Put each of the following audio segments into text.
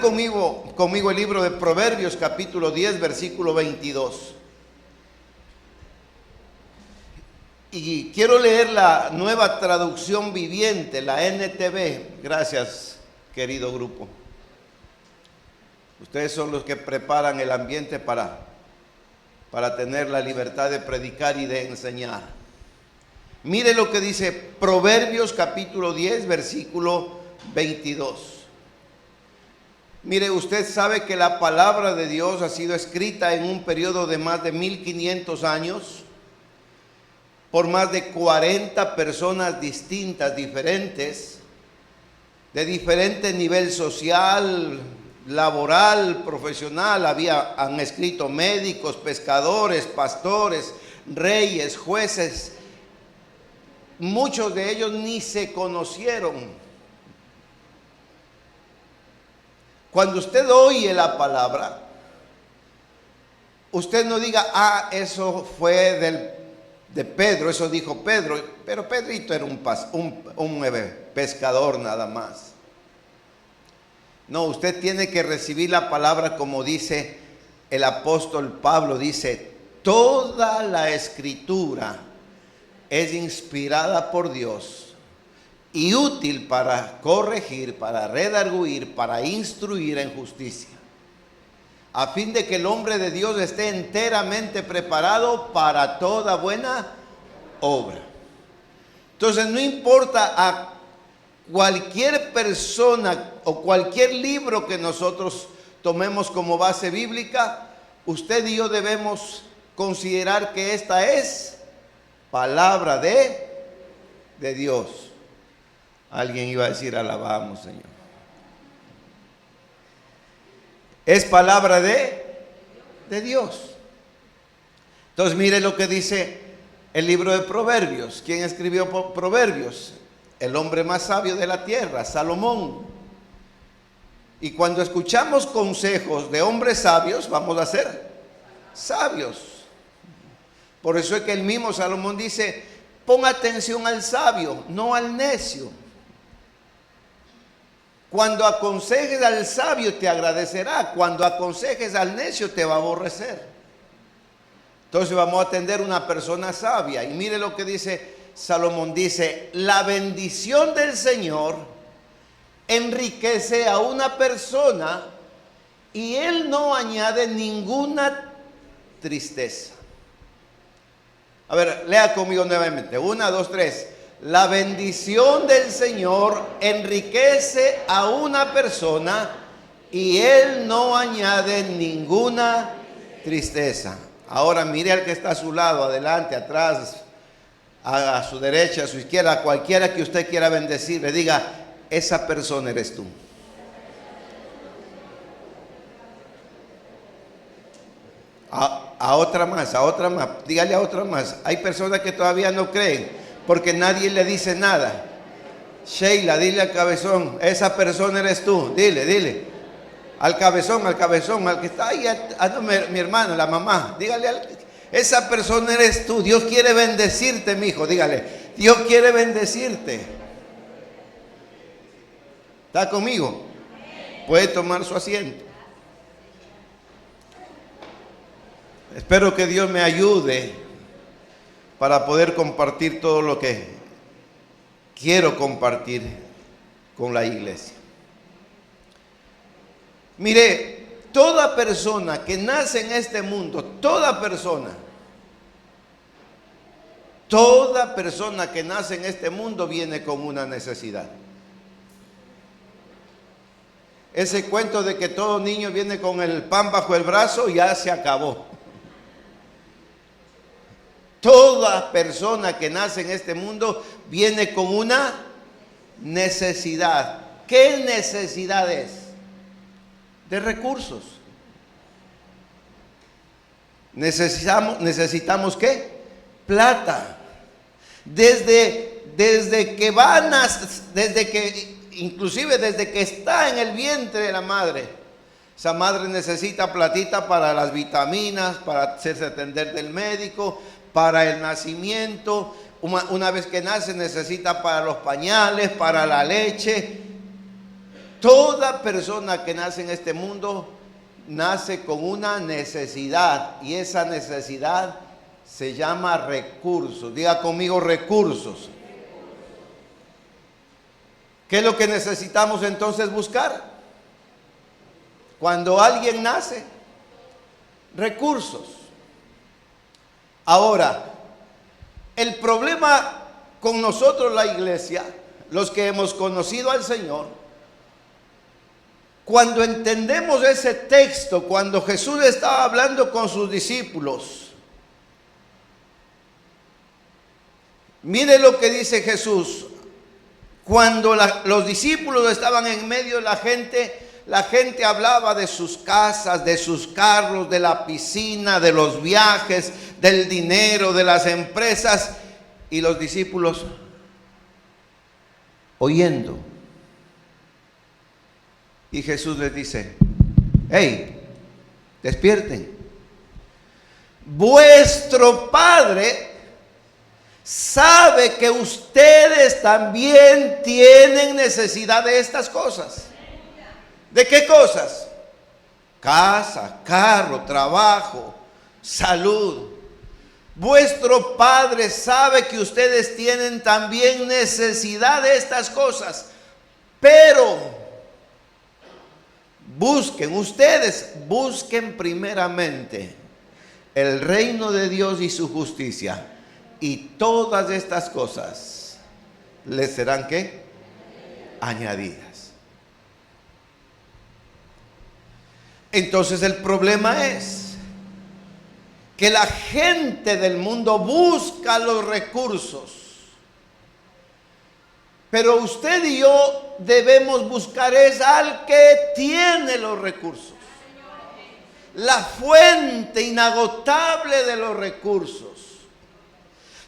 conmigo el libro de Proverbios, capítulo 10, versículo 22. Y quiero leer la Nueva Traducción Viviente, la NTV. Gracias, querido grupo. Ustedes son los que preparan el ambiente para tener la libertad de predicar y de enseñar. Mire lo que dice Proverbios capítulo 10, versículo 22. Mire, usted sabe que la palabra de Dios ha sido escrita en un periodo de más de 1500 años por más de 40 personas distintas, diferentes, de diferente nivel social, laboral, profesional. Han escrito médicos, pescadores, pastores, reyes, jueces. Muchos de ellos ni se conocieron. Cuando usted oye la palabra, usted no diga, eso fue de Pedro, eso dijo Pedro, pero Pedrito era un pescador nada más. No, usted tiene que recibir la palabra como dice el apóstol Pablo, dice, toda la escritura es inspirada por Dios y útil para corregir, para redarguir, para instruir en justicia, a fin de que el hombre de Dios esté enteramente preparado para toda buena obra. Entonces, no importa a cualquier persona o cualquier libro que nosotros tomemos como base bíblica, usted y yo debemos considerar que esta es palabra de Dios. Alguien iba a decir, alabamos, Señor. Es palabra de Dios. Entonces, mire lo que dice el libro de Proverbios. ¿Quién escribió Proverbios? El hombre más sabio de la tierra, Salomón. Y cuando escuchamos consejos de hombres sabios, vamos a ser sabios. Por eso es que el mismo Salomón dice, pon atención al sabio, no al necio. Cuando aconsejes al sabio te agradecerá, cuando aconsejes al necio te va a aborrecer. Entonces vamos a atender una persona sabia. Y mire lo que dice Salomón, dice, la bendición del Señor enriquece a una persona y Él no añade ninguna tristeza. A ver, lea conmigo nuevamente. 1, 2, 3. La bendición del Señor enriquece a una persona y Él no añade ninguna tristeza. Ahora mire al que está a su lado, adelante, atrás, a su derecha, a su izquierda, a cualquiera que usted quiera bendecir, le diga, esa persona eres tú. A otra más, dígale a otra más. Hay personas que todavía no creen porque nadie le dice nada. Sheila, dile al cabezón, esa persona eres tú. Dile. Al cabezón, al que está ahí, mi hermano, la mamá. Dígale, esa persona eres tú. Dios quiere bendecirte, mi hijo. Dígale, Dios quiere bendecirte. ¿Está conmigo? Puede tomar su asiento. Espero que Dios me ayude para poder compartir todo lo que quiero compartir con la iglesia. Mire, toda persona que nace en este mundo, toda persona que nace en este mundo viene con una necesidad. Ese cuento de que todo niño viene con el pan bajo el brazo ya se acabó. Toda persona que nace en este mundo viene con una necesidad. ¿Qué necesidad es? De recursos. Necesitamos ¿qué? Plata. Inclusive desde que está en el vientre de la madre, esa madre necesita platita para las vitaminas, para hacerse atender del médico, para el nacimiento. Una vez que nace necesita para los pañales, para la leche. Toda persona que nace en este mundo nace con una necesidad, y esa necesidad se llama recursos. Diga conmigo, recursos. ¿Qué es lo que necesitamos entonces buscar? Cuando alguien nace, recursos. Ahora, el problema con nosotros, la iglesia, los que hemos conocido al Señor, cuando entendemos ese texto, cuando Jesús estaba hablando con sus discípulos, mire lo que dice Jesús. Cuando los discípulos estaban en medio de la gente hablaba de sus casas, de sus carros, de la piscina, de los viajes, del dinero, de las empresas, y los discípulos oyendo. Y Jesús les dice: hey, despierten. Vuestro Padre sabe que ustedes también tienen necesidad de estas cosas. ¿De qué cosas? Casa, carro, trabajo, salud. Vuestro Padre sabe que ustedes tienen también necesidad de estas cosas, pero busquen primeramente el reino de Dios y su justicia, y todas estas cosas les serán ¿qué? Añadidas. Entonces el problema es que la gente del mundo busca los recursos, pero usted y yo debemos buscar es al que tiene los recursos, la fuente inagotable de los recursos.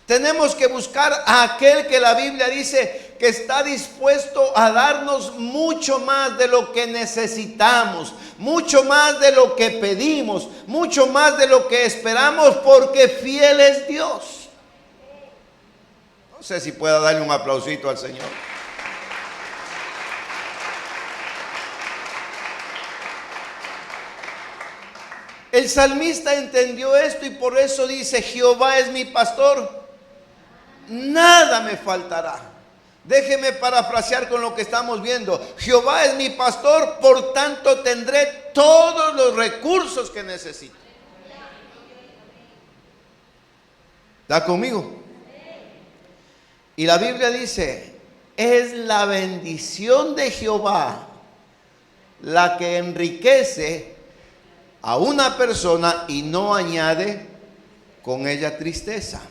Tenemos que buscar a aquel que la Biblia dice que está dispuesto a darnos mucho más de lo que necesitamos, mucho más de lo que pedimos, mucho más de lo que esperamos, porque fiel es Dios. No sé si pueda darle un aplausito al Señor. El salmista entendió esto y por eso dice: Jehová es mi pastor, nada me faltará. Déjeme parafrasear con lo que estamos viendo. Jehová es mi pastor, por tanto tendré todos los recursos que necesito. ¿Está conmigo? Y la Biblia dice: es la bendición de Jehová la que enriquece a una persona y no añade con ella tristeza.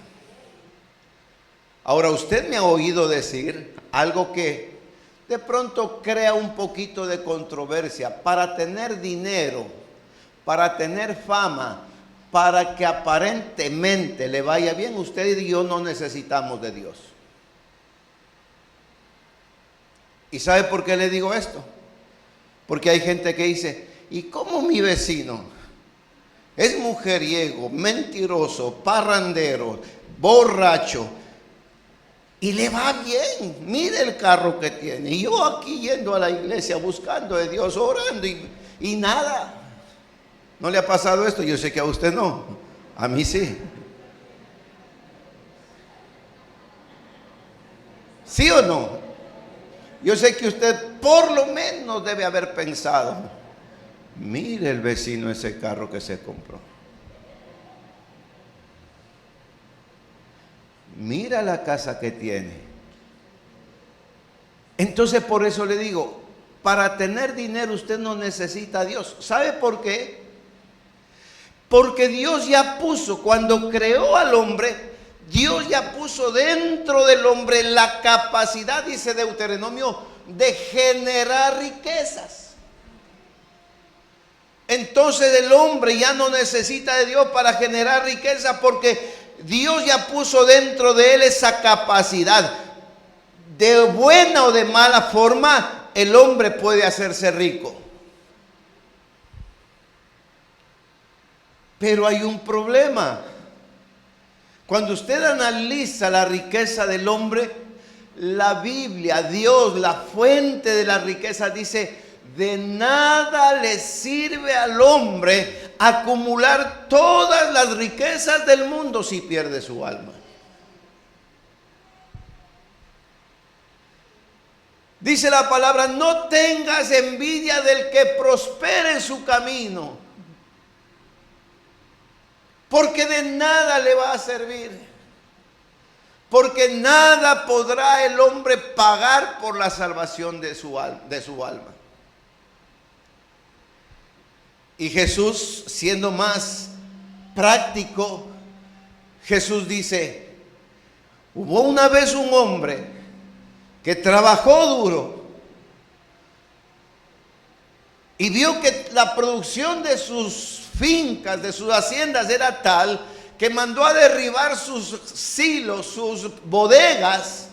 Ahora, usted me ha oído decir algo que de pronto crea un poquito de controversia. Para tener dinero, para tener fama, para que aparentemente le vaya bien, usted y yo no necesitamos de Dios. ¿Y sabe por qué le digo esto? Porque hay gente que dice: ¿y cómo mi vecino es mujeriego, mentiroso, parrandero, borracho, y le va bien? Mire el carro que tiene. Y yo aquí yendo a la iglesia, buscando de Dios, orando y nada. ¿No le ha pasado esto? Yo sé que a usted no. A mí sí. ¿Sí o no? Yo sé que usted por lo menos debe haber pensado: mire el vecino ese carro que se compró. Mira la casa que tiene. Entonces, por eso le digo, para tener dinero usted no necesita a Dios. ¿Sabe por qué? Porque Dios ya puso, cuando creó al hombre, Dios ya puso dentro del hombre la capacidad, dice Deuteronomio, de generar riquezas. Entonces el hombre ya no necesita de Dios para generar riqueza, porque Dios ya puso dentro de él esa capacidad. De buena o de mala forma, el hombre puede hacerse rico. Pero hay un problema. Cuando usted analiza la riqueza del hombre, la Biblia, Dios, la fuente de la riqueza, dice: de nada le sirve al hombre acumular todas las riquezas del mundo si pierde su alma. Dice la palabra: no tengas envidia del que prospere en su camino, porque de nada le va a servir, porque nada podrá el hombre pagar por la salvación de su alma. Y Jesús, siendo más práctico, Jesús dice: hubo una vez un hombre que trabajó duro y vio que la producción de sus fincas, de sus haciendas, era tal que mandó a derribar sus silos, sus bodegas,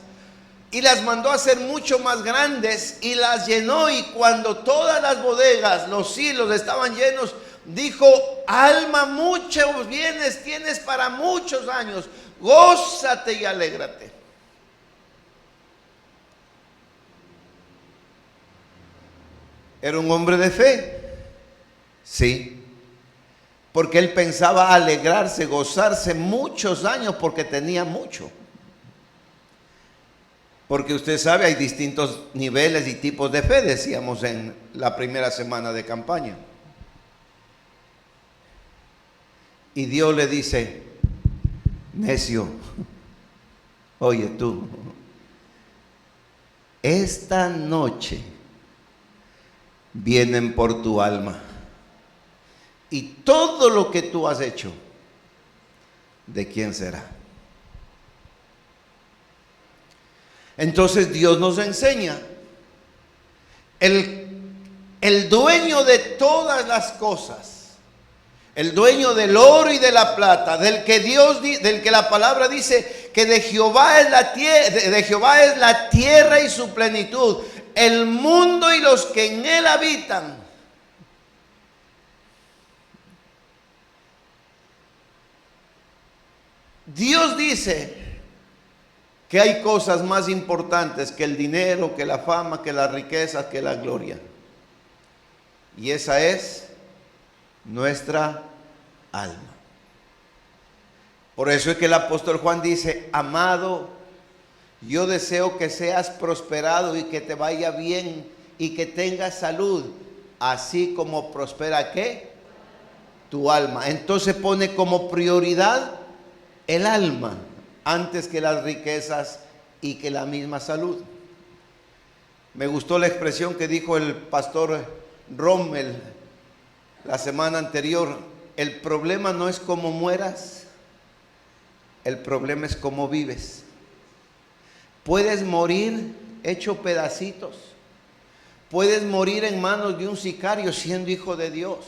y las mandó a hacer mucho más grandes y las llenó. Y cuando todas las bodegas, los silos estaban llenos, dijo: alma, muchos bienes tienes para muchos años, gózate y alégrate. ¿Era un hombre de fe? Sí, porque él pensaba alegrarse, gozarse muchos años porque tenía mucho. Porque usted sabe, hay distintos niveles y tipos de fe, decíamos en la primera semana de campaña. Y Dios le dice: necio, oye tú, esta noche vienen por tu alma, y todo lo que tú has hecho, ¿de quién será? Entonces Dios nos enseña: el dueño de todas las cosas, el dueño del oro y de la plata, del que la palabra dice que de Jehová es la tierra y su plenitud, el mundo y los que en él habitan. Dios dice que hay cosas más importantes que el dinero, que la fama, que las riquezas, que la gloria. Y esa es nuestra alma. Por eso es que el apóstol Juan dice: amado, yo deseo que seas prosperado y que te vaya bien y que tengas salud, así como prospera ¿qué? Tu alma. Entonces pone como prioridad el alma antes que las riquezas y que la misma salud. Me gustó la expresión que dijo el pastor Rommel la semana anterior: el problema no es cómo mueras, el problema es cómo vives. Puedes morir hecho pedacitos, puedes morir en manos de un sicario siendo hijo de Dios,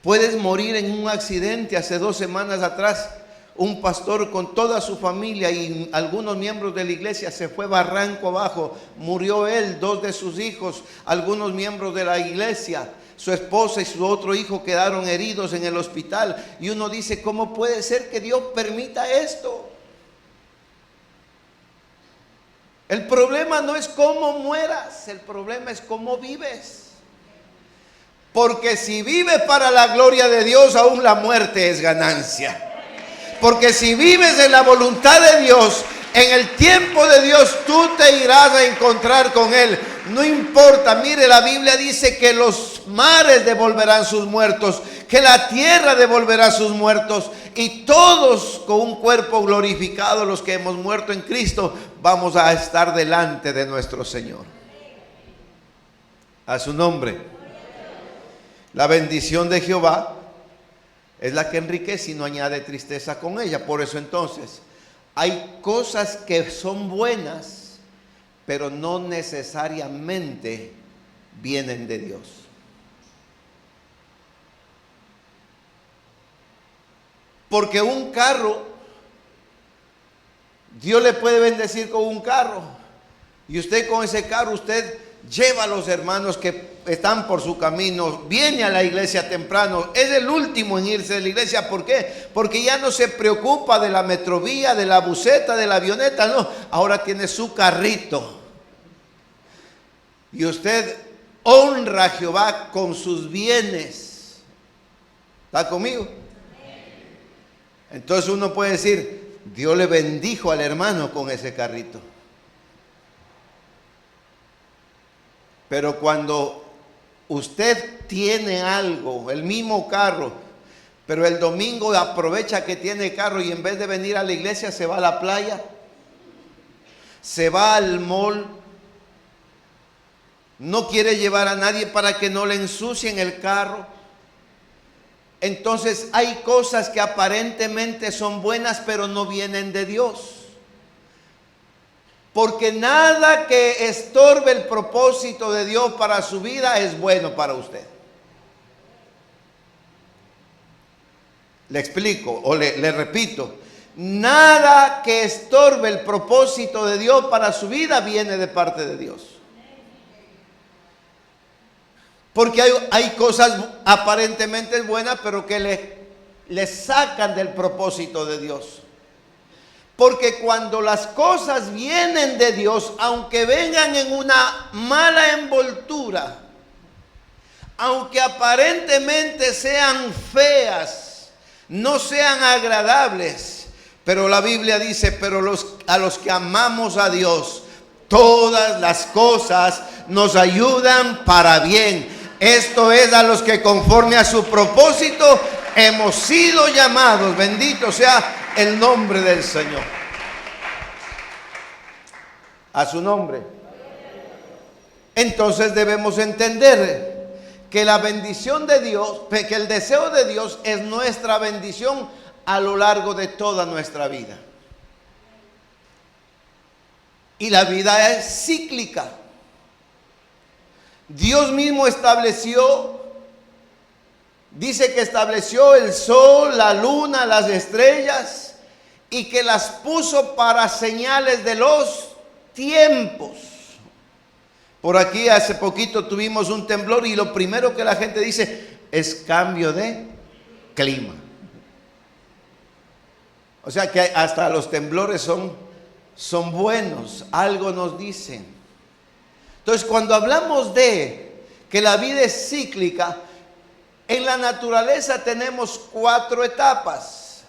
puedes morir en un accidente. Hace 2 semanas atrás, un pastor con toda su familia y algunos miembros de la iglesia se fue barranco abajo. Murió él, 2 de sus hijos, algunos miembros de la iglesia, su esposa y su otro hijo quedaron heridos en el hospital. Y uno dice: ¿cómo puede ser que Dios permita esto? El problema no es cómo mueras, el problema es cómo vives. Porque si vives para la gloria de Dios, aún la muerte es ganancia. Porque si vives en la voluntad de Dios, en el tiempo de Dios, tú te irás a encontrar con Él. No importa, mire, la Biblia dice que los mares devolverán sus muertos, que la tierra devolverá sus muertos, y todos con un cuerpo glorificado, los que hemos muerto en Cristo, vamos a estar delante de nuestro Señor. A su nombre. La bendición de Jehová es la que enriquece y no añade tristeza con ella. Por eso entonces, hay cosas que son buenas, pero no necesariamente vienen de Dios. Porque un carro, Dios le puede bendecir con un carro, y usted con ese carro, usted lleva a los hermanos que están por su camino, viene a la iglesia temprano, es el último en irse de la iglesia. ¿Por qué? Porque ya no se preocupa de la metrovía, de la buseta, de la avioneta, no, ahora tiene su carrito. Y usted honra a Jehová con sus bienes. ¿Está conmigo? Entonces uno puede decir, Dios le bendijo al hermano con ese carrito. Pero cuando usted tiene algo, el mismo carro, pero el domingo aprovecha que tiene carro y en vez de venir a la iglesia se va a la playa, se va al mall, no quiere llevar a nadie para que no le ensucien el carro. Entonces hay cosas que aparentemente son buenas, pero no vienen de Dios. Porque nada que estorbe el propósito de Dios para su vida es bueno para usted. Le explico o le repito. Nada que estorbe el propósito de Dios para su vida viene de parte de Dios. Porque hay cosas aparentemente buenas, pero que le sacan del propósito de Dios. Porque cuando las cosas vienen de Dios, aunque vengan en una mala envoltura, aunque aparentemente sean feas, no sean agradables, pero la Biblia dice, pero a los que amamos a Dios, todas las cosas nos ayudan para bien. Esto es a los que conforme a su propósito hemos sido llamados. Bendito sea el nombre del Señor. A su nombre. Entonces debemos entender que la bendición de Dios, que el deseo de Dios es nuestra bendición a lo largo de toda nuestra vida. Y la vida es cíclica. Dios mismo dice que estableció el sol, la luna, las estrellas y que las puso para señales de los tiempos. Por aquí hace poquito tuvimos un temblor y lo primero que la gente dice es cambio de clima. O sea que hasta los temblores son buenos, algo nos dicen. Entonces cuando hablamos de que la vida es cíclica, en la naturaleza tenemos 4 etapas.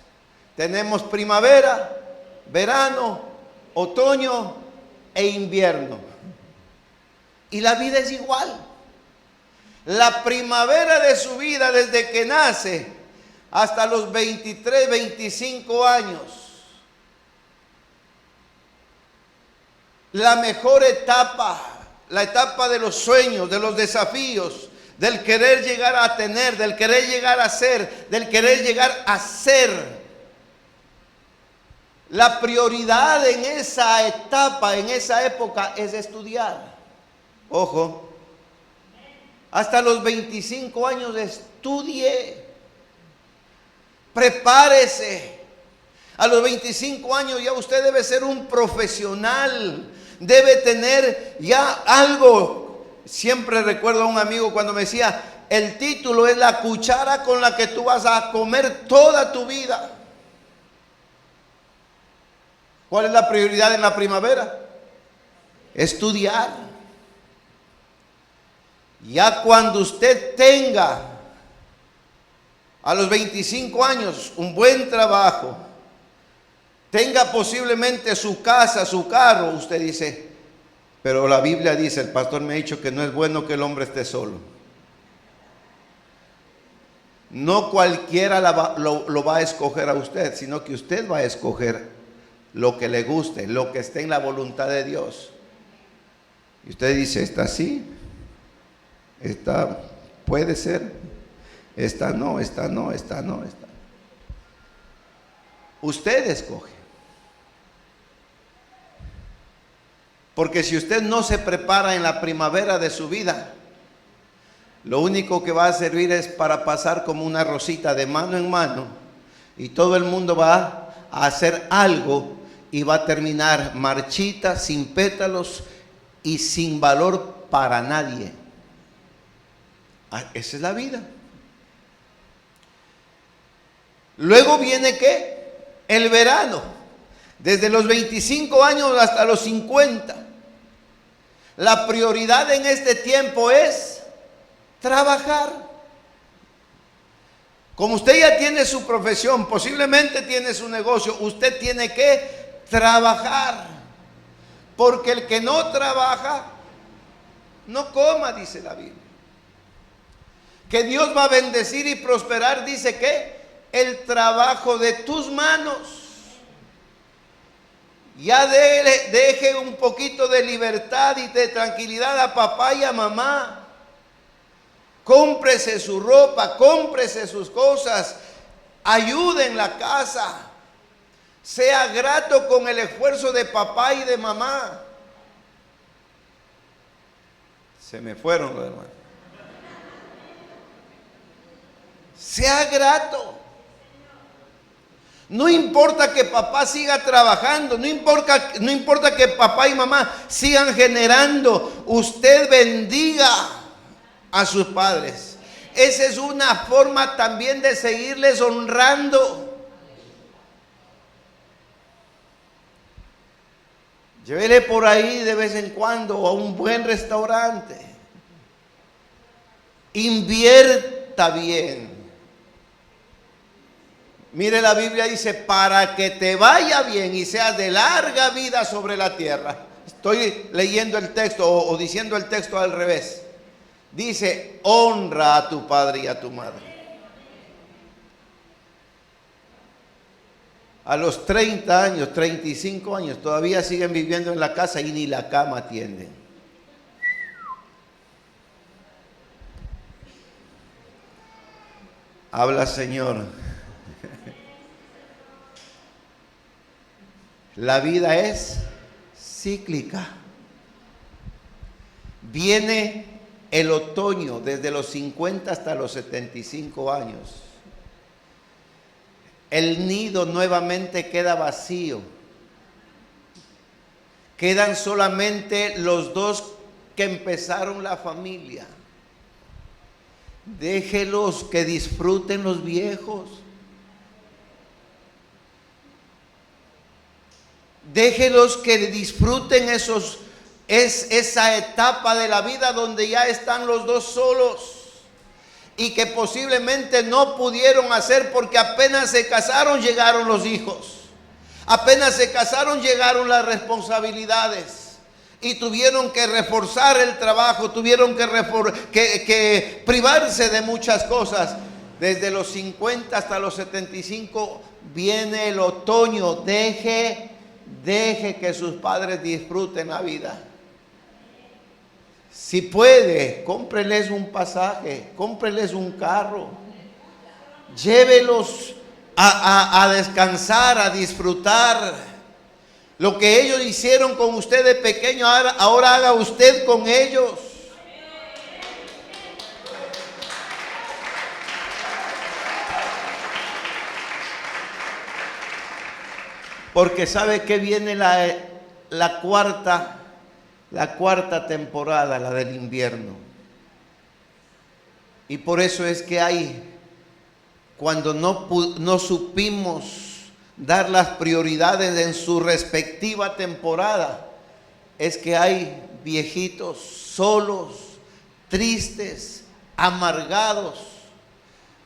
Tenemos primavera, verano, otoño e invierno. Y la vida es igual. La primavera de su vida desde que nace hasta los 23, 25 años. La mejor etapa, la etapa de los sueños, de los desafíos, del querer llegar a tener, del querer llegar a ser, del querer llegar a ser. La prioridad en esa etapa, en esa época, es estudiar. Ojo, hasta los 25 años estudie, prepárese. A los 25 años ya usted debe ser un profesional, debe tener ya algo. Siempre recuerdo a un amigo cuando me decía, el título es la cuchara con la que tú vas a comer toda tu vida. ¿Cuál es la prioridad en la primavera? Estudiar. Ya cuando usted tenga a los 25 años un buen trabajo, tenga posiblemente su casa, su carro, usted dice, pero la Biblia dice, el pastor me ha dicho que no es bueno que el hombre esté solo. No cualquiera lo va a escoger a usted, sino que usted va a escoger lo que le guste, lo que esté en la voluntad de Dios. Y usted dice, ¿está así? ¿Esta puede ser? Esta no, esta no, esta no, esta. Usted escoge. Porque si usted no se prepara en la primavera de su vida, lo único que va a servir es para pasar como una rosita de mano en mano y todo el mundo va a hacer algo y va a terminar marchita, sin pétalos y sin valor para nadie. Esa es la vida. Luego viene ¿qué? El verano. Desde los 25 años hasta los 50. La prioridad en este tiempo es trabajar. Como usted ya tiene su profesión, posiblemente tiene su negocio, usted tiene que trabajar. Porque el que no trabaja, no coma, dice la Biblia. Que Dios va a bendecir y prosperar, dice que el trabajo de tus manos. Ya deje un poquito de libertad y de tranquilidad a papá y a mamá. Cómprese su ropa, cómprese sus cosas, ayude en la casa. Sea grato con el esfuerzo de papá y de mamá. Se me fueron los hermanos. Sea grato. No importa que papá siga trabajando, no importa que papá y mamá sigan generando, usted bendiga a sus padres. Esa es una forma también de seguirles honrando. Llévele por ahí de vez en cuando a un buen restaurante. Invierta bien. Mire, la Biblia dice, para que te vaya bien y seas de larga vida sobre la tierra. Estoy leyendo el texto o diciendo el texto al revés. Dice, honra a tu padre y a tu madre. A los 30 años, 35 años, todavía siguen viviendo en la casa y ni la cama tienden. Habla, Señor. La vida es cíclica. Viene el otoño desde los 50 hasta los 75 años. El nido nuevamente queda vacío. Quedan solamente los dos que empezaron la familia. Déjelos que disfruten los viejos. Déjelos que disfruten esa etapa de la vida donde ya están los dos solos y que posiblemente no pudieron hacer porque apenas se casaron llegaron los hijos, apenas se casaron llegaron las responsabilidades y tuvieron que reforzar el trabajo, tuvieron que privarse de muchas cosas. Desde los 50 hasta los 75 viene el otoño. Deje que sus padres disfruten la vida. Si puede, cómpreles un pasaje, cómpreles un carro, llévelos a descansar, a disfrutar. Lo que ellos hicieron con usted de pequeño, ahora haga usted con ellos. Porque sabe que viene la cuarta temporada, la del invierno. Y por eso es que cuando no supimos dar las prioridades en su respectiva temporada, es que hay viejitos solos, tristes, amargados.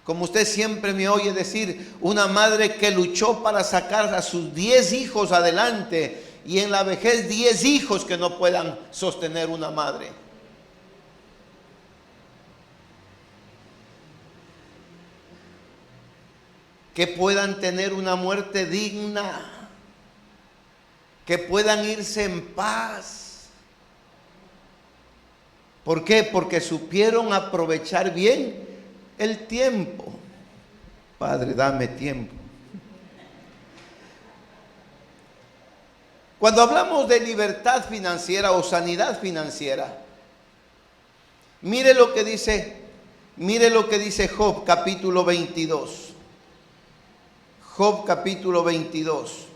Como usted siempre me oye decir, una madre que luchó para sacar a sus 10 hijos adelante y en la vejez 10 hijos que no puedan sostener una madre. Que puedan tener una muerte digna, que puedan irse en paz. ¿Por qué? Porque supieron aprovechar bien el tiempo. Padre, dame tiempo. Cuando hablamos de libertad financiera o sanidad financiera, mire lo que dice Job capítulo 22. Job capítulo 22.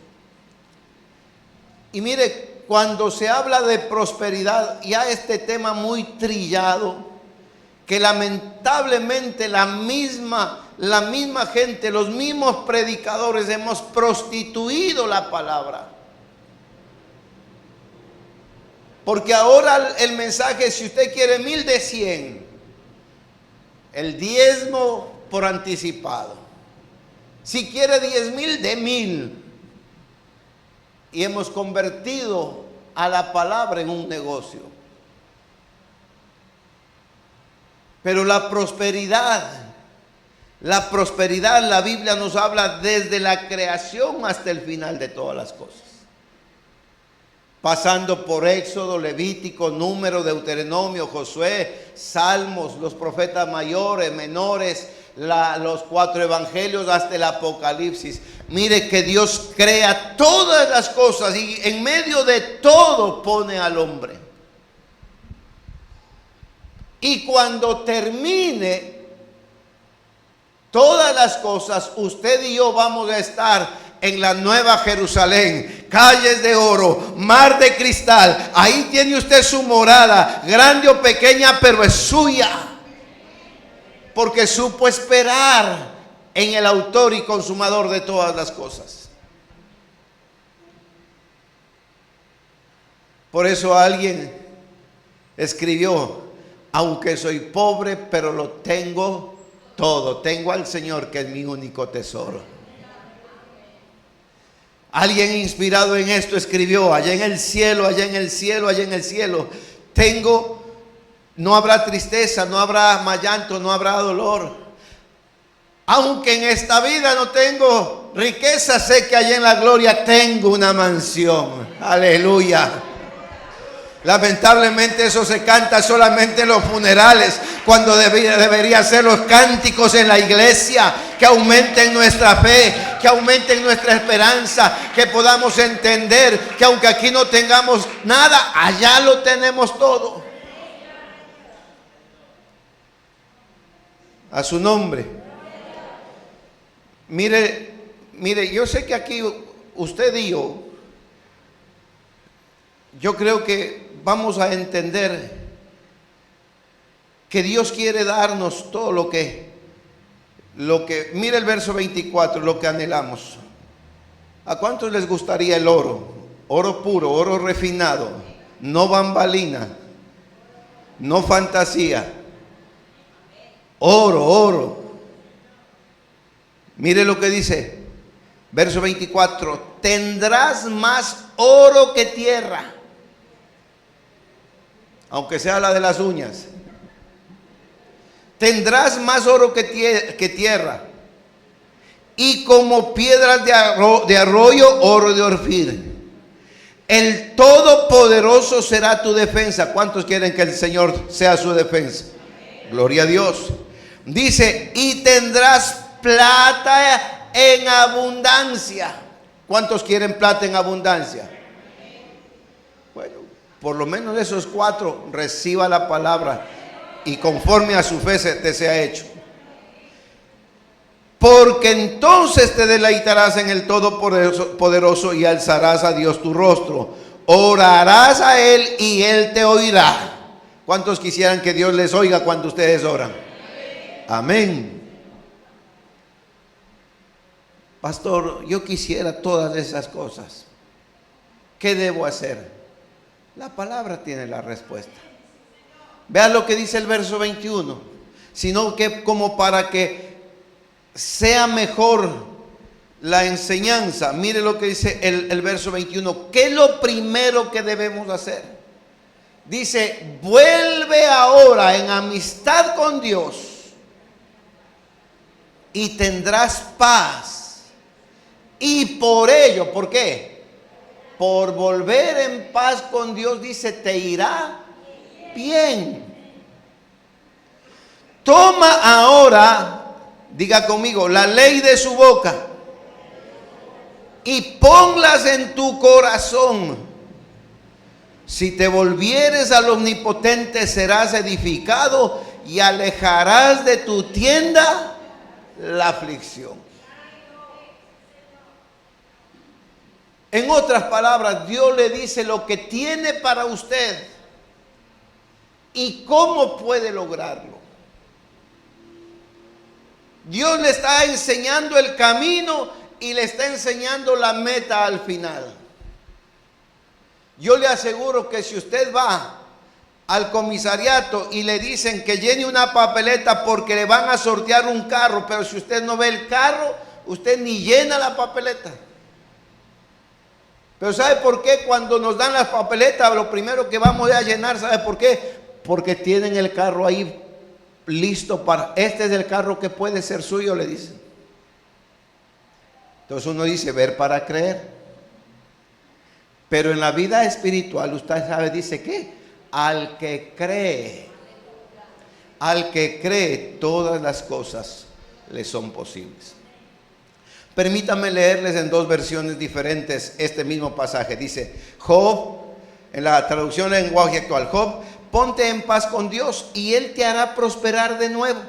Y mire cuando se habla de prosperidad, ya este tema muy trillado, que lamentablemente la misma gente, los mismos predicadores hemos prostituido la palabra. Porque ahora el mensaje, si usted quiere 1000 de 100, el diezmo por anticipado. Si quiere 10,000 de 1000. Y hemos convertido a la palabra en un negocio. Pero la prosperidad, la Biblia nos habla desde la creación hasta el final de todas las cosas. Pasando por Éxodo, Levítico, Número, Deuteronomio, Josué, Salmos, los profetas mayores, menores, los 4 evangelios hasta el Apocalipsis. Mire que Dios crea todas las cosas y en medio de todo pone al hombre. Y cuando termine todas las cosas, usted y yo vamos a estar en la nueva Jerusalén, calles de oro, mar de cristal. Ahí tiene usted su morada, grande o pequeña, pero es suya, porque supo esperar en el autor y consumador de todas las cosas. Por eso alguien escribió: aunque soy pobre, pero lo tengo todo. Tengo al Señor, que es mi único tesoro. Alguien inspirado en esto escribió: allá en el cielo, allá en el cielo, allá en el cielo, no habrá tristeza, no habrá más llanto, no habrá dolor. Aunque en esta vida no tengo riqueza, sé que allá en la gloria tengo una mansión. Aleluya. Lamentablemente eso se canta solamente en los funerales, cuando debería ser los cánticos en la iglesia, que aumenten nuestra fe, que aumenten nuestra esperanza, que podamos entender que aunque aquí no tengamos nada, allá lo tenemos todo. A su nombre. Mire, yo sé que aquí usted y yo creo que vamos a entender que Dios quiere darnos todo lo que mire el verso 24, lo que anhelamos. ¿A cuántos les gustaría el oro? Oro puro, oro refinado, no bambalina, no fantasía. Oro. Mire lo que dice, verso 24: tendrás más oro que tierra, aunque sea la de las uñas. Tendrás más oro que tierra, y como piedras de arroyo, oro de Orfir. El Todopoderoso será tu defensa. ¿Cuántos quieren que el Señor sea su defensa? Gloria a Dios. Dice: y tendrás plata en abundancia. ¿Cuántos quieren plata en abundancia? Bueno, por lo menos esos 4, reciba la palabra y conforme a su fe te sea hecho. Porque entonces te deleitarás en el Todopoderoso y alzarás a Dios tu rostro. Orarás a Él y Él te oirá. ¿Cuántos quisieran que Dios les oiga cuando ustedes oran? Amén. Pastor, yo quisiera todas esas cosas. ¿Qué debo hacer? La palabra tiene la respuesta. Vean lo que dice el verso 21. Sino que como para que sea mejor la enseñanza, mire lo que dice el verso 21. ¿Qué es lo primero que debemos hacer? Dice: vuelve ahora en amistad con Dios y tendrás paz. Y por ello, ¿por qué? Por volver en paz con Dios, dice, te irá bien. Toma ahora, diga conmigo, la ley de su boca y ponlas en tu corazón. Si te volvieres al Omnipotente, serás edificado y alejarás de tu tienda la aflicción. En otras palabras, Dios le dice lo que tiene para usted y cómo puede lograrlo. Dios le está enseñando el camino y le está enseñando la meta al final. Yo le aseguro que si usted va al comisariato y le dicen que llene una papeleta porque le van a sortear un carro, pero si usted no ve el carro, usted ni llena la papeleta. Pero ¿sabe por qué? Cuando nos dan las papeletas, lo primero que vamos a llenar, ¿sabe por qué? Porque tienen el carro ahí listo para, este es el carro que puede ser suyo, le dicen. Entonces uno dice, ver para creer. Pero en la vida espiritual, usted sabe, dice que al que cree, todas las cosas le son posibles. Permítanme leerles en dos versiones diferentes este mismo pasaje. Dice Job, en la traducción en lenguaje actual, Job, ponte en paz con Dios y Él te hará prosperar de nuevo.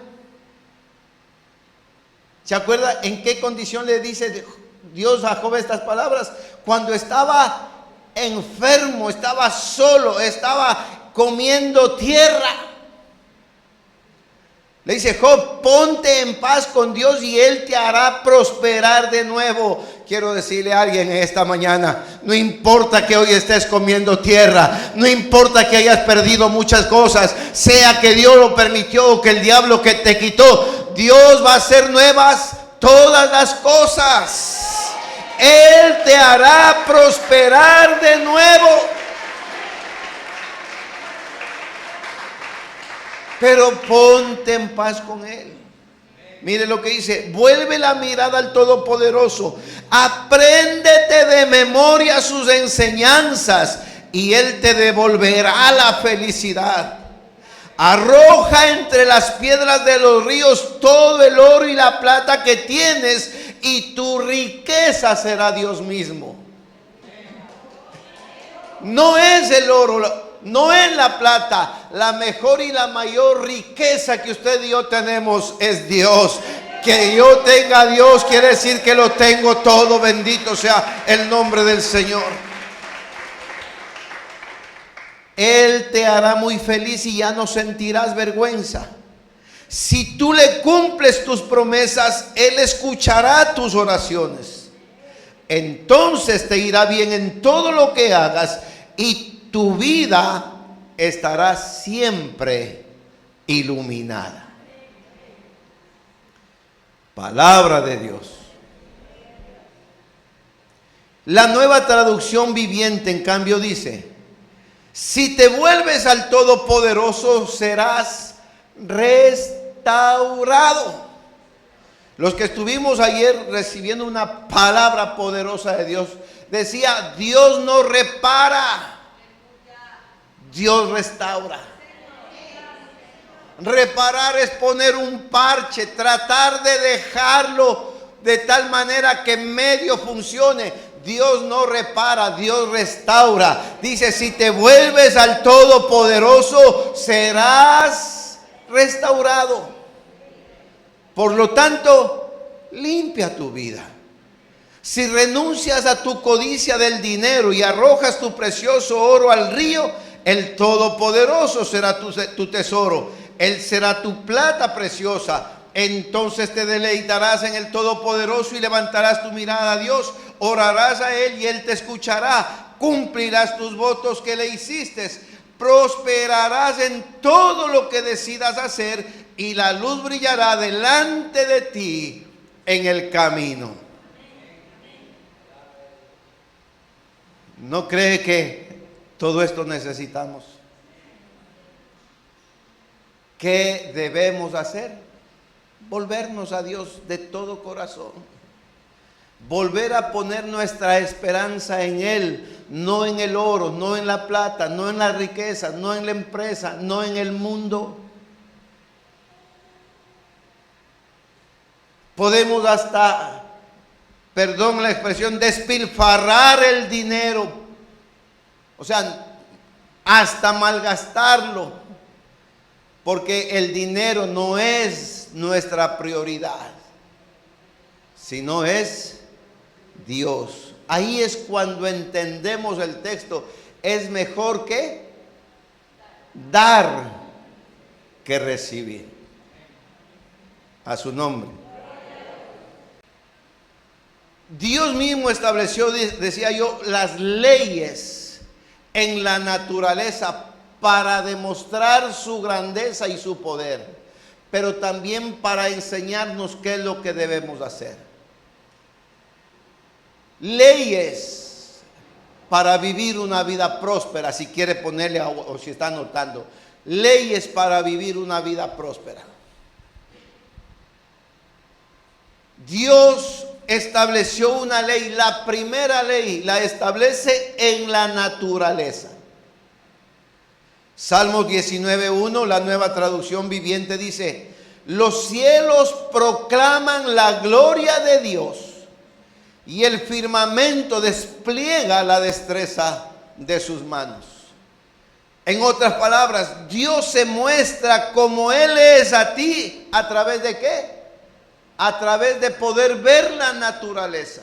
¿Se acuerda en qué condición le dice Dios a Job estas palabras? Cuando estaba enfermo, estaba solo, estaba comiendo tierra. Le dice Job, ponte en paz con Dios y Él te hará prosperar de nuevo. Quiero decirle a alguien esta mañana, no importa que hoy estés comiendo tierra, no importa que hayas perdido muchas cosas, sea que Dios lo permitió o que el diablo que te quitó, Dios va a hacer nuevas todas las cosas. Él te hará prosperar de nuevo. Pero ponte en paz con Él. Mire lo que dice, vuelve la mirada al Todopoderoso, apréndete de memoria sus enseñanzas y Él te devolverá la felicidad. Arroja entre las piedras de los ríos todo el oro y la plata que tienes y tu riqueza será Dios mismo. No es el oro, no es la plata. La mejor y la mayor riqueza que usted y yo tenemos es Dios. Que yo tenga a Dios quiere decir que lo tengo todo. Bendito sea el nombre del Señor. Él te hará muy feliz y ya no sentirás vergüenza. Si tú le cumples tus promesas, Él escuchará tus oraciones. Entonces te irá bien en todo lo que hagas y tu vida estará siempre iluminada. Palabra de Dios. La Nueva Traducción Viviente, en cambio, dice: si te vuelves al Todopoderoso, serás restaurado. Los que estuvimos ayer recibiendo una palabra poderosa de Dios, decía, Dios no repara, Dios restaura. Reparar es poner un parche, tratar de dejarlo de tal manera que medio funcione. Dios no repara, Dios restaura. Dice, si te vuelves al Todopoderoso, serás restaurado. Por lo tanto, limpia tu vida. Si renuncias a tu codicia del dinero y arrojas tu precioso oro al río, el Todopoderoso será tu tesoro. Él será tu plata preciosa. Entonces te deleitarás en el Todopoderoso y levantarás tu mirada a Dios. Orarás a Él y Él te escuchará. Cumplirás tus votos que le hiciste. Prosperarás en todo lo que decidas hacer y la luz brillará delante de ti en el camino. ¿No cree que todo esto necesitamos? ¿Qué debemos hacer? Volvernos a Dios de todo corazón. Volver a poner nuestra esperanza en Él, no en el oro, no en la plata, no en la riqueza, no en la empresa, no en el mundo. Podemos hasta, perdón la expresión, despilfarrar el dinero. O sea, hasta malgastarlo. Porque el dinero no es nuestra prioridad, sino es Dios. Ahí es cuando entendemos el texto. Es mejor que dar que recibir. A su nombre. Dios mismo estableció, decía yo, las leyes en la naturaleza para demostrar su grandeza y su poder, pero también para enseñarnos qué es lo que debemos hacer. Leyes para vivir una vida próspera, si quiere ponerle o si está anotando. Leyes para vivir una vida próspera. Dios estableció una ley. La primera ley la establece en la naturaleza. Salmos 19:1, la Nueva Traducción Viviente dice: los cielos proclaman la gloria de Dios y el firmamento despliega la destreza de sus manos. En otras palabras, Dios se muestra como Él es a ti. ¿A través de qué? A través de poder ver la naturaleza.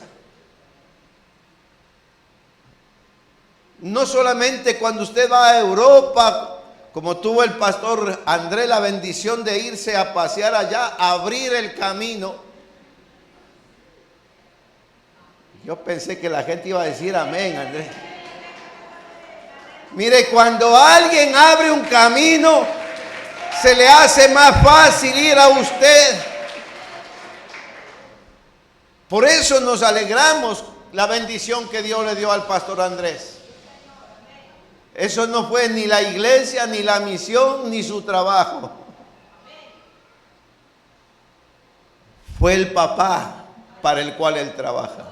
No solamente cuando usted va a Europa, como tuvo el pastor Andrés la bendición de irse a pasear allá, a abrir el camino. Yo pensé que la gente iba a decir amén, Andrés. Mire, cuando alguien abre un camino, se le hace más fácil ir a usted. Por eso nos alegramos la bendición que Dios le dio al pastor Andrés. Eso no fue ni la iglesia, ni la misión, ni su trabajo. Fue el papá para el cual él trabaja.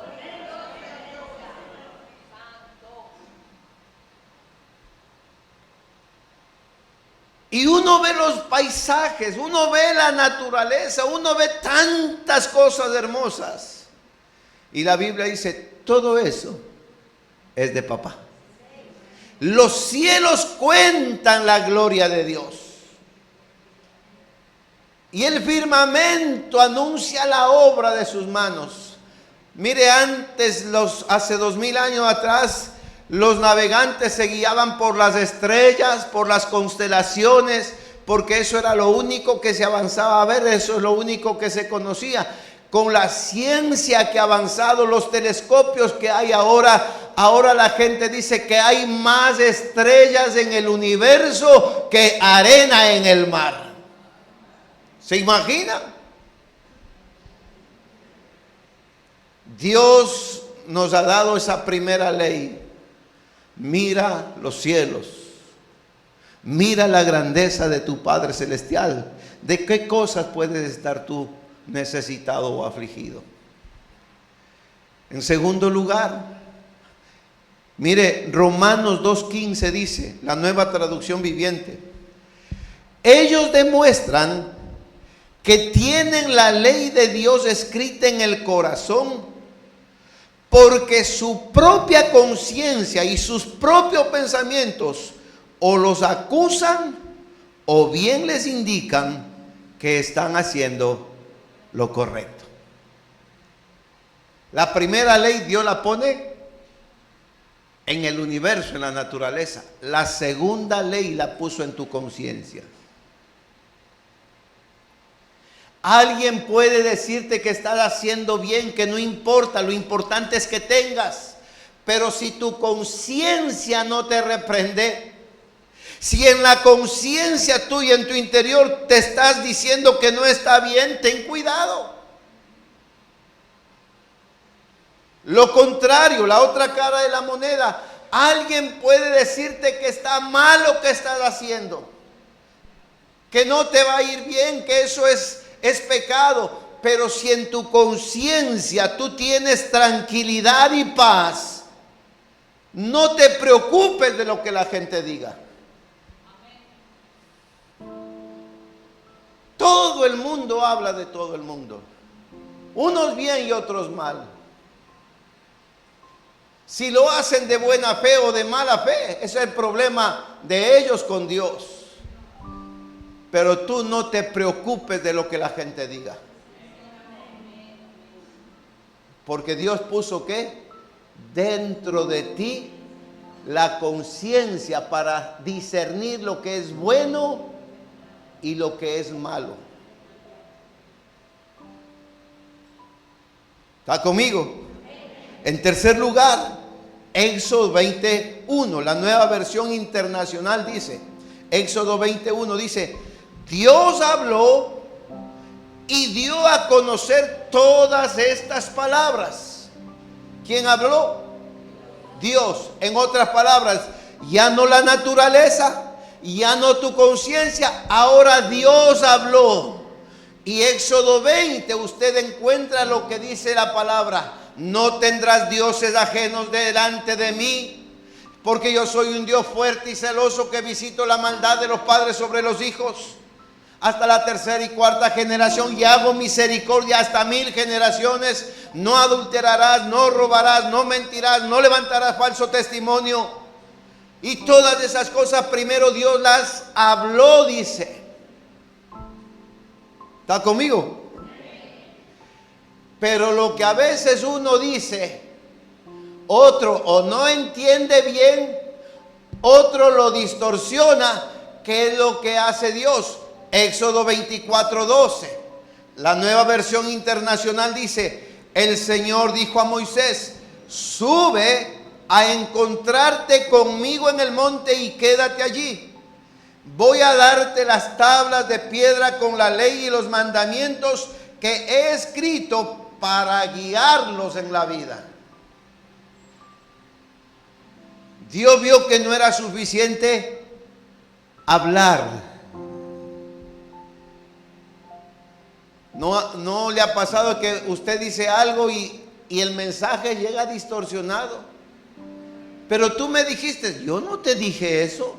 Y uno ve los paisajes, uno ve la naturaleza, uno ve tantas cosas hermosas. Y la Biblia dice, todo eso es de papá. Los cielos cuentan la gloria de Dios. Y el firmamento anuncia la obra de sus manos. Mire, antes, hace 2000 años atrás, los navegantes se guiaban por las estrellas, por las constelaciones, porque eso era lo único que se avanzaba a ver, eso es lo único que se conocía. Con la ciencia que ha avanzado, los telescopios que hay ahora la gente dice que hay más estrellas en el universo que arena en el mar. ¿Se imagina? Dios nos ha dado esa primera ley. Mira los cielos. Mira la grandeza de tu Padre Celestial. ¿De qué cosas puedes estar tú necesitado o afligido? En segundo lugar, mire, Romanos 2:15 dice, la Nueva Traducción Viviente: ellos demuestran que tienen la ley de Dios escrita en el corazón, porque su propia conciencia y sus propios pensamientos o los acusan o bien les indican que están haciendo lo correcto. La primera ley Dios la pone en el universo, en la naturaleza. La segunda ley la puso en tu conciencia. Alguien puede decirte que estás haciendo bien, que no importa, lo importante es que tengas. Pero si tu conciencia no te reprende, si en la conciencia tuya, en tu interior, te estás diciendo que no está bien, ten cuidado. Lo contrario, la otra cara de la moneda, alguien puede decirte que está mal lo que estás haciendo, que no te va a ir bien, que eso es pecado. Pero si en tu conciencia tú tienes tranquilidad y paz, no te preocupes de lo que la gente diga. Todo el mundo habla de todo el mundo, unos bien y otros mal. Si lo hacen de buena fe o de mala fe, ese es el problema de ellos con Dios. Pero tú no te preocupes de lo que la gente diga. Porque Dios puso ¿qué? dentro de ti la conciencia para discernir lo que es bueno y lo que es malo. ¿Está conmigo? En tercer lugar, Éxodo 21, la nueva versión internacional dice, Éxodo 21 dice, Dios habló y dio a conocer todas estas palabras. ¿Quién habló? Dios. En otras palabras, ya no la naturaleza, ya no tu conciencia, ahora Dios habló. Y Éxodo 20, usted encuentra lo que dice la palabra: no tendrás dioses ajenos delante de mí, porque yo soy un Dios fuerte y celoso, que visito la maldad de los padres sobre los hijos hasta la tercera y cuarta generación, y hago misericordia hasta 1000 generaciones. No adulterarás, no robarás, no mentirás, no levantarás falso testimonio. Y todas esas cosas primero Dios las habló, dice. ¿Está conmigo? Pero lo que a veces uno dice, otro o no entiende bien, otro lo distorsiona. ¿Qué es lo que hace Dios? Éxodo 24:12, la nueva versión internacional dice, el Señor dijo a Moisés, sube a encontrarte conmigo en el monte y quédate allí. Voy a darte las tablas de piedra con la ley y los mandamientos que he escrito para guiarlos en la vida. Dios vio que no era suficiente hablar. ¿No le ha pasado que usted dice algo y el mensaje llega distorsionado? Pero tú me dijiste, yo no te dije eso.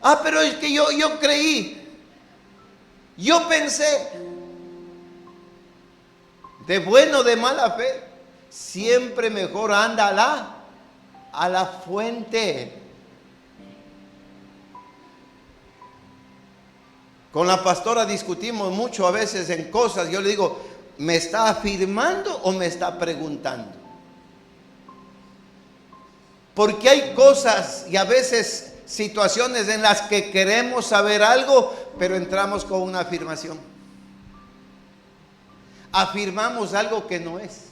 Ah, pero es que yo creí, yo pensé. De bueno o de mala fe, siempre mejor anda a la fuente. Con la pastora discutimos mucho a veces en cosas. Yo le digo, ¿me está afirmando o me está preguntando? Porque hay cosas y a veces situaciones en las que queremos saber algo, pero entramos con una afirmación. Afirmamos algo que no es,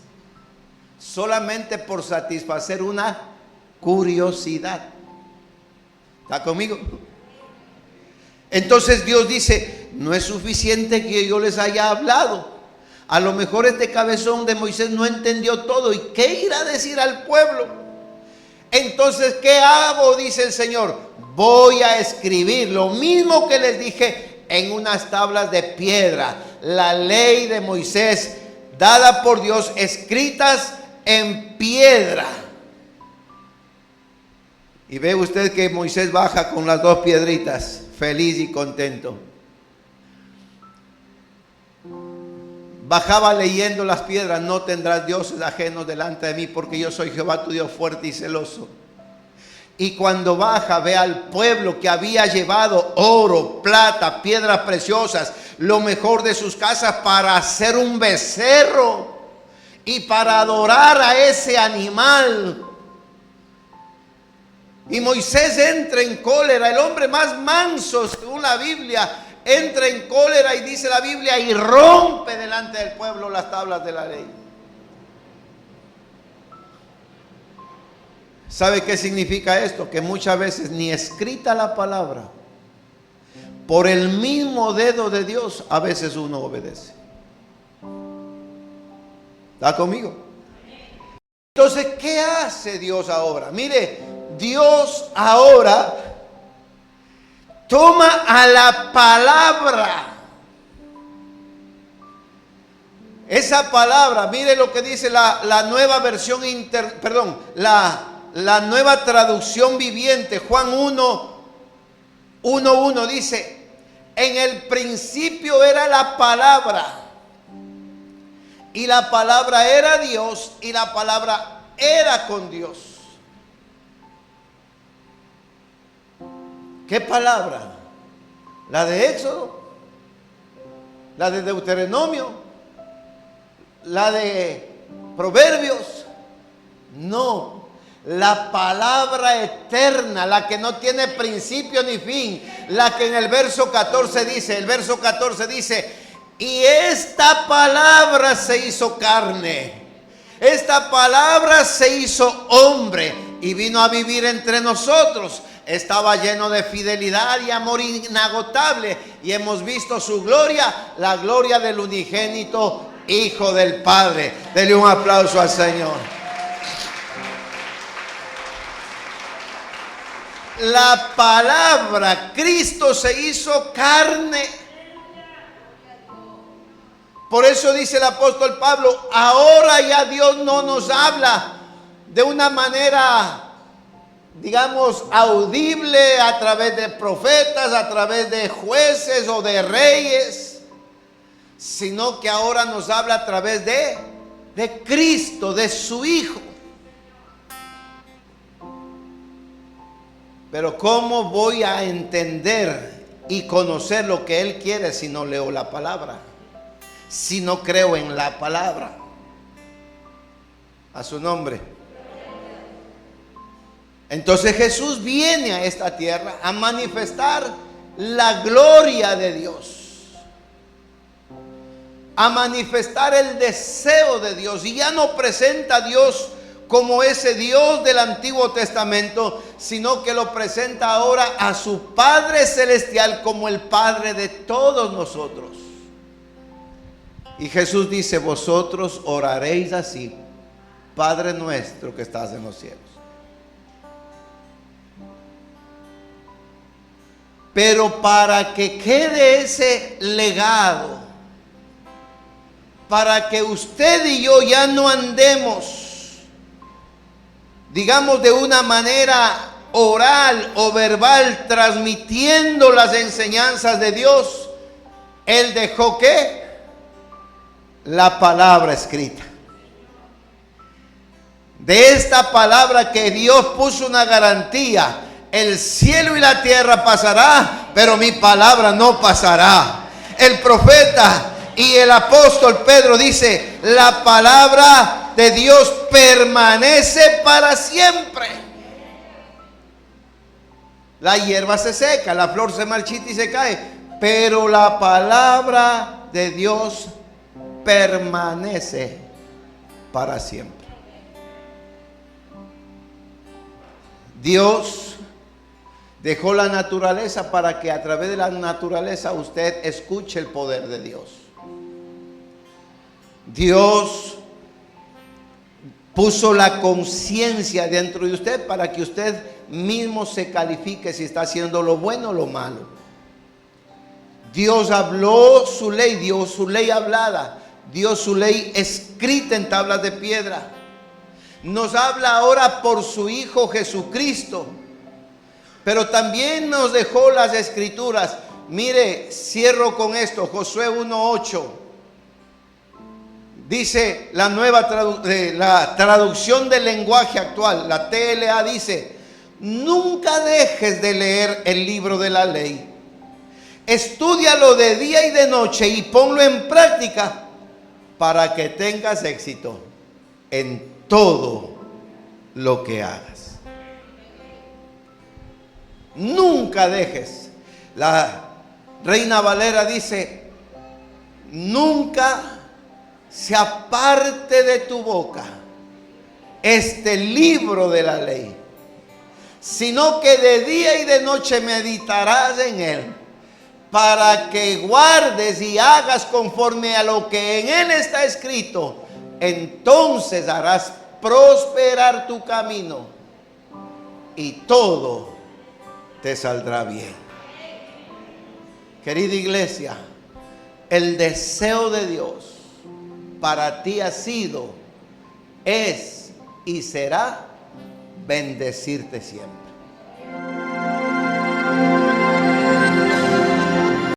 solamente por satisfacer una curiosidad. ¿Está conmigo? Entonces Dios dice, no es suficiente que yo les haya hablado. A lo mejor este cabezón de Moisés no entendió todo. ¿Y qué irá a decir al pueblo? Entonces, ¿qué hago? Dice el Señor. Voy a escribir lo mismo que les dije en unas tablas de piedra. La ley de Moisés, dada por Dios, escritas en piedra. Y ve usted que Moisés baja con las dos piedritas, feliz y contento. Bajaba leyendo las piedras, no tendrás dioses ajenos delante de mí, porque yo soy Jehová tu Dios fuerte y celoso. Y cuando baja, ve al pueblo que había llevado oro, plata, piedras preciosas, lo mejor de sus casas para hacer un becerro y para adorar a ese animal. Y Moisés entra en cólera, el hombre más manso según la Biblia, entra en cólera y dice la Biblia, y rompe delante del pueblo las tablas de la ley. ¿Sabe qué significa esto? Que muchas veces ni escrita la palabra, por el mismo dedo de Dios, a veces uno obedece. ¿Está conmigo? Entonces, ¿qué hace Dios ahora? Mire, Dios ahora toma a la palabra. Esa palabra, mire lo que dice la nueva versión, la nueva traducción viviente, Juan 1:1 dice, en el principio era la palabra, y la palabra era Dios, y la palabra era con Dios. ¿Qué palabra? ¿La de Éxodo? ¿La de Deuteronomio? ¿La de Proverbios? No, la palabra eterna, la que no tiene principio ni fin, la que en el verso 14 dice, y esta palabra se hizo carne, esta palabra se hizo hombre y vino a vivir entre nosotros. Estaba lleno de fidelidad y amor inagotable y hemos visto su gloria, la gloria del unigénito Hijo del Padre. Dele un aplauso al Señor. La palabra, Cristo se hizo carne. Por eso dice el apóstol Pablo, ahora ya Dios no nos habla de una manera, digamos, audible a través de profetas, a través de jueces o de reyes, sino que ahora nos habla a través de Cristo, de su Hijo. Pero ¿cómo voy a entender y conocer lo que Él quiere si no leo la palabra? Si no creo en la palabra. A su nombre. Entonces Jesús viene a esta tierra a manifestar la gloria de Dios, a manifestar el deseo de Dios. Y ya no presenta a Dios como ese Dios del Antiguo Testamento, sino que lo presenta ahora a su Padre Celestial como el Padre de todos nosotros. Y Jesús dice, vosotros oraréis así: Padre nuestro que estás en los cielos. Pero para que quede ese legado, para que usted y yo ya no andemos, digamos, de una manera oral o verbal transmitiendo las enseñanzas de Dios, Él dejó ¿qué? La palabra escrita. De esta palabra que Dios puso una garantía: el cielo y la tierra pasará, pero mi palabra no pasará. El profeta y el apóstol Pedro dice, la palabra de Dios permanece para siempre. La hierba se seca, la flor se marchita y se cae, pero la palabra de Dios permanece para siempre. Dios dejó la naturaleza para que a través de la naturaleza usted escuche el poder de Dios. Dios puso la conciencia dentro de usted para que usted mismo se califique si está haciendo lo bueno o lo malo. Dios habló su ley, dio su ley hablada, dio su ley escrita en tablas de piedra. Nos habla ahora por su Hijo Jesucristo. Pero también nos dejó las escrituras. Mire, cierro con esto, Josué 1:8. Dice la nueva la traducción del lenguaje actual, la TLA, dice: nunca dejes de leer el libro de la ley. Estúdialo de día y de noche y ponlo en práctica para que tengas éxito en todo lo que hagas. Nunca dejes. La Reina Valera dice: nunca se aparte de tu boca este libro de la ley, sino que de día y de noche meditarás en él, para que guardes y hagas conforme a lo que en él está escrito. Entonces harás prosperar tu camino y todo te saldrá bien. Querida iglesia, el deseo de Dios para ti ha sido, es y será bendecirte siempre.